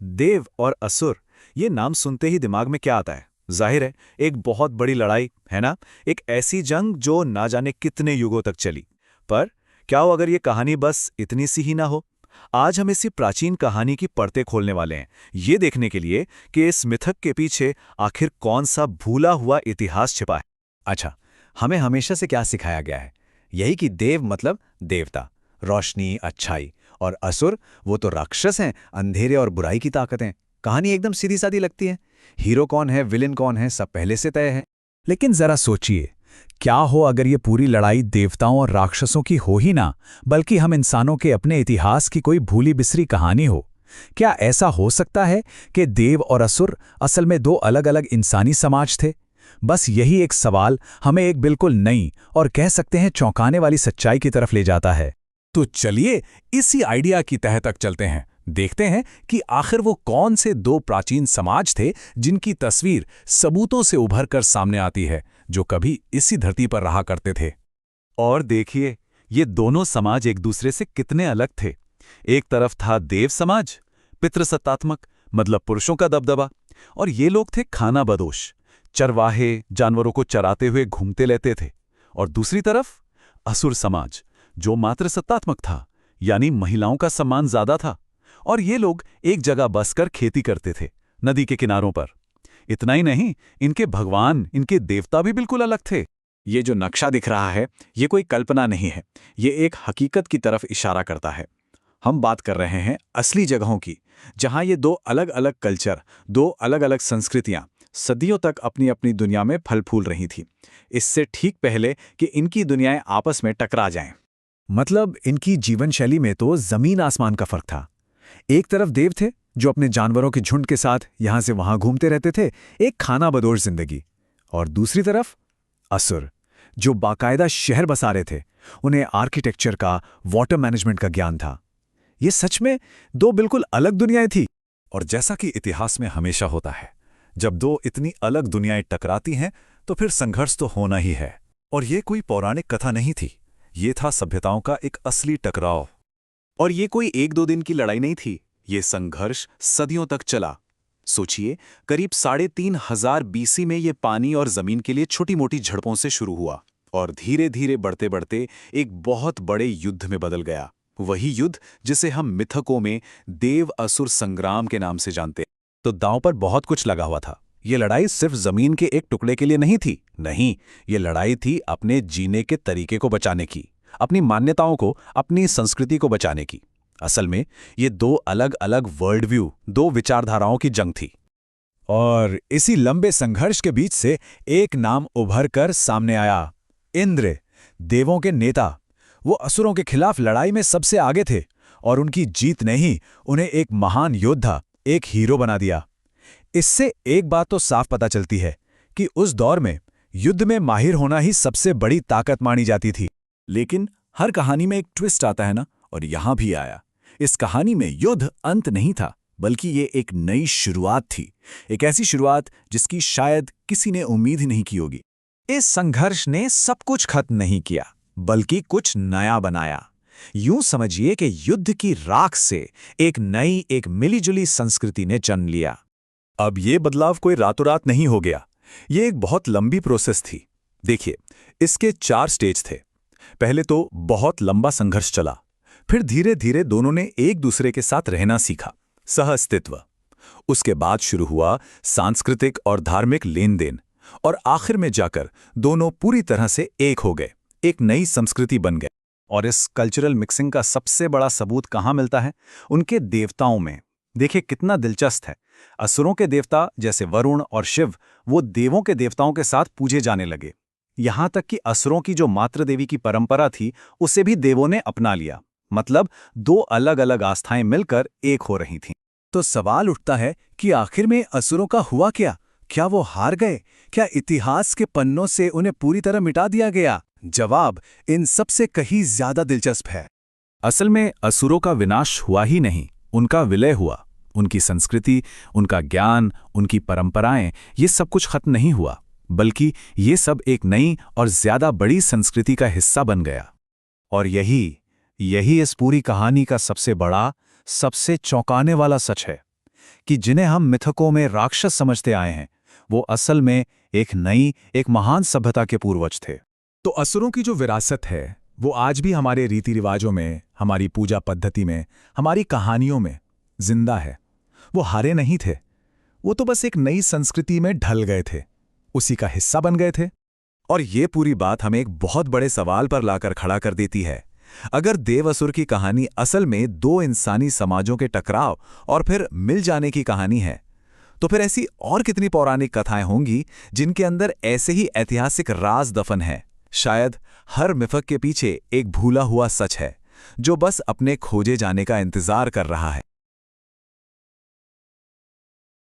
देव और असुर, ये नाम सुनते ही दिमाग में क्या आता है? जाहिर है, एक बहुत बड़ी लड़ाई, है ना? एक ऐसी जंग जो ना जाने कितने युगों तक चली। पर क्या हो अगर ये कहानी बस इतनी सी ही ना हो? आज हम इसी प्राचीन कहानी की परतें खोलने वाले हैं, ये देखने के लिए कि इस मिथक के पीछे आखिर कौन सा भूला हुआ इतिहास छिपा है। अच्छा, हमें हमेशा से क्या सिखाया गया है? यही कि देव मतलब देवता, रोशनी, अच्छाई, और असुर वो तो राक्षस हैं, अंधेरे और बुराई की ताकतें। कहानी एकदम सीधी सादी लगती है। हीरो कौन है, विलेन कौन है, सब पहले से तय है। लेकिन जरा सोचिए, क्या हो अगर ये पूरी लड़ाई देवताओं और राक्षसों की हो ही ना, बल्कि हम इंसानों के अपने इतिहास की कोई भूली बिसरी कहानी हो? क्या ऐसा हो सकता है कि देव और असुर असल में दो अलग अलग इंसानी समाज थे? बस यही एक सवाल हमें एक बिल्कुल नई और कह सकते हैं चौंकाने वाली सच्चाई की तरफ ले जाता है। तो चलिए इसी आइडिया की तह तक चलते हैं, देखते हैं कि आखिर वो कौन से दो प्राचीन समाज थे जिनकी तस्वीर सबूतों से उभर कर सामने आती है, जो कभी इसी धरती पर रहा करते थे। और देखिए, ये दोनों समाज एक दूसरे से कितने अलग थे। एक तरफ था देव समाज, पितृसत्तात्मक, मतलब पुरुषों का दबदबा, और ये लोग थे खाना बदोश, चरवाहे, जानवरों को चराते हुए घूमते लेते थे। और दूसरी तरफ असुर समाज, जो मातृसत्तात्मक था, यानी महिलाओं का सम्मान ज्यादा था, और ये लोग एक जगह बसकर खेती करते थे, नदी के किनारों पर। इतना ही नहीं, इनके भगवान, इनके देवता भी बिल्कुल अलग थे। ये जो नक्शा दिख रहा है, ये कोई कल्पना नहीं है, ये एक हकीकत की तरफ इशारा करता है। हम बात कर रहे हैं असली जगहों की, जहां ये दो अलग अलग कल्चर, दो अलग अलग संस्कृतियां सदियों तक अपनी अपनी दुनिया में फल फूल रही थी, इससे ठीक पहले कि इनकी दुनियाएं आपस में टकरा जाएं। मतलब इनकी जीवन शैली में तो जमीन आसमान का फर्क था। एक तरफ देव थे जो अपने जानवरों के झुंड के साथ यहां से वहां घूमते रहते थे, एक खाना बदोश जिंदगी। और दूसरी तरफ असुर, जो बाकायदा शहर बसा रहे थे, उन्हें आर्किटेक्चर का, वाटर मैनेजमेंट का ज्ञान था। ये सच में दो बिल्कुल अलग दुनियाएं थी। और जैसा कि इतिहास में हमेशा होता है, जब दो इतनी अलग दुनियाएं टकराती हैं तो फिर संघर्ष तो होना ही है। और ये कोई पौराणिक कथा नहीं थी, ये था सभ्यताओं का एक असली टकराव। और ये कोई एक दो दिन की लड़ाई नहीं थी, ये संघर्ष सदियों तक चला। सोचिए, करीब 3,500 बीसी में ये पानी और जमीन के लिए छोटी मोटी झड़पों से शुरू हुआ, और धीरे धीरे बढ़ते बढ़ते एक बहुत बड़े युद्ध में बदल गया। वही युद्ध जिसे हम मिथकों में देव असुर संग्राम के नाम से जानते हैं। तो दांव पर बहुत कुछ लगा हुआ था। ये लड़ाई सिर्फ जमीन के एक टुकड़े के लिए नहीं थी, नहीं, ये लड़ाई थी अपने जीने के तरीके को बचाने की, अपनी मान्यताओं को, अपनी संस्कृति को बचाने की। असल में ये दो अलग अलग वर्ल्ड व्यू, दो विचारधाराओं की जंग थी। और इसी लंबे संघर्ष के बीच से एक नाम उभर कर सामने आया, इंद्र, देवों के नेता। वो असुरों के खिलाफ लड़ाई में सबसे आगे थे, और उनकी जीत ने ही उन्हें एक महान योद्धा, एक हीरो बना दिया। इससे एक बात तो साफ पता चलती है कि उस दौर में युद्ध में माहिर होना ही सबसे बड़ी ताकत मानी जाती थी। लेकिन हर कहानी में एक ट्विस्ट आता है ना, और यहां भी आया। इस कहानी में युद्ध अंत नहीं था, बल्कि ये एक नई शुरुआत थी, एक ऐसी शुरुआत जिसकी शायद किसी ने उम्मीद ही नहीं की होगी। इस संघर्ष ने सब कुछ खत्म नहीं किया, बल्कि कुछ नया बनाया। यूं समझिए कि युद्ध की राख से एक नई, एक मिलीजुली संस्कृति ने जन्म लिया। अब ये बदलाव कोई रातों रात नहीं हो गया, ये एक बहुत लंबी प्रोसेस थी। देखिए, इसके 4 स्टेज थे। पहले तो बहुत लंबा संघर्ष चला, फिर धीरे धीरे दोनों ने एक दूसरे के साथ रहना सीखा, सहअस्तित्व। उसके बाद शुरू हुआ सांस्कृतिक और धार्मिक लेन देन, और आखिर में जाकर दोनों पूरी तरह से एक हो गए, एक नई संस्कृति बन गए। और इस कल्चरल मिक्सिंग का सबसे बड़ा सबूत कहाँ मिलता है? उनके देवताओं में। देखिए कितना दिलचस्प है। असुरों के देवता जैसे वरुण और शिव, वो देवों के देवताओं के साथ पूजे जाने लगे। यहां तक कि असुरों की जो मातृदेवी की परंपरा थी, उसे भी देवों ने अपना लिया। मतलब दो अलग अलग आस्थाएं मिलकर एक हो रही थीं। तो सवाल उठता है कि आखिर में असुरों का हुआ क्या? क्या वो हार गए? क्या इतिहास के पन्नों से उन्हें पूरी तरह मिटा दिया गया? जवाब इन सबसे कहीं ज्यादा दिलचस्प है। असल में असुरों का विनाश हुआ ही नहीं, उनका विलय हुआ। उनकी संस्कृति, उनका ज्ञान, उनकी परंपराएं, ये सब कुछ खत्म नहीं हुआ, बल्कि ये सब एक नई और ज्यादा बड़ी संस्कृति का हिस्सा बन गया। और यही इस पूरी कहानी का सबसे बड़ा, सबसे चौंकाने वाला सच है। कि जिन्हें हम मिथकों में राक्षस समझते आए हैं वो असल में एक महान सभ्यता के पूर्वज थे। तो असुरों की जो विरासत है वो आज भी हमारे रीति रिवाजों में, हमारी पूजा पद्धति में, हमारी कहानियों में जिंदा है। वो हारे नहीं थे, वो तो बस एक नई संस्कृति में ढल गए थे, उसी का हिस्सा बन गए थे। और ये पूरी बात हमें एक बहुत बड़े सवाल पर लाकर खड़ा कर देती है। अगर देव असुर की कहानी असल में दो इंसानी समाजों के टकराव और फिर मिल जाने की कहानी है, तो फिर ऐसी और कितनी पौराणिक कथाएं होंगी जिनके अंदर ऐसे ही ऐतिहासिक राज दफन है। शायद हर मिथक के पीछे एक भूला हुआ सच है जो बस अपने खोजे जाने का इंतजार कर रहा है।